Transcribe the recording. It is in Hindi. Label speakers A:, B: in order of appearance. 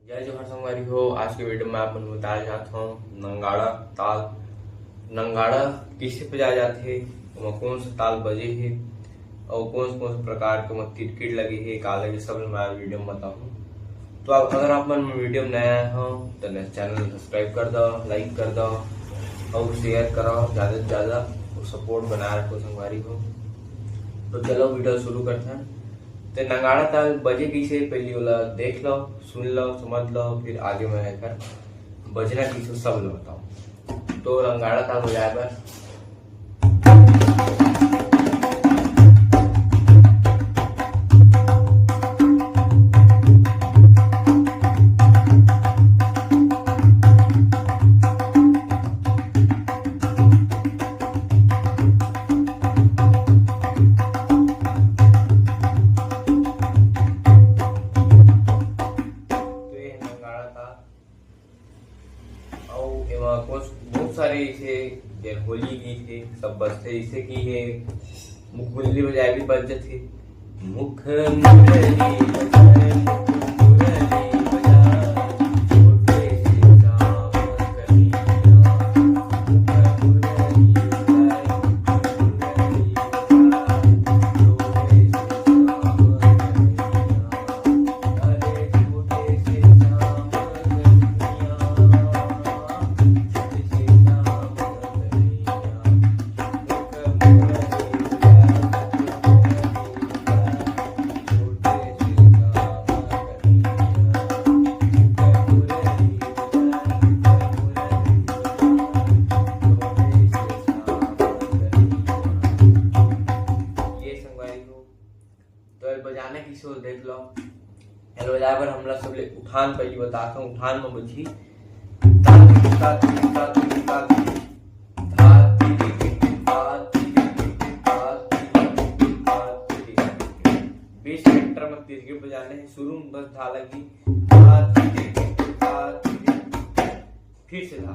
A: जय जोहर संगवारी हो। आज के वीडियो में आप मन बताया जाता हूँ नंगाड़ा ताल। नंगाड़ा किसे बजाए जाते, ओमा कौन सा ताल बजे हे और कौन से प्रकार के तिरकिट लगे हे का लगे सब मैं वीडियो में बताऊँ। तो अगर आप मन वीडियो में नया हो तो चैनल सब्सक्राइब कर दो, लाइक कर दो और शेयर करो ज़्यादा से ज़्यादा, सपोर्ट बनाए रखो संगवारी हो। तो चलो वीडियो शुरू करते हैं। तो नगाड़ा ताल बजे कैसे पहले वाला देख लो, सुन लो, समझ लो, फिर आगे मैं कर बजना कैसे सब लो बताओ। तो नगाड़ा ताल बजाए पर बहुत सारे इसे होली गीत है सब बजते इसे की है। मुख मुरली बजाए भी बज थे। मुख मुरली बजाए बजाने की सोच देख लो। हेलो बजाए पर हम लोग सब उठान पहले बताता हूँ। उठान में बुझी बीस सेंटर में तिरके बजाने हैं। शुरू में बस धा लगी, फिर से धा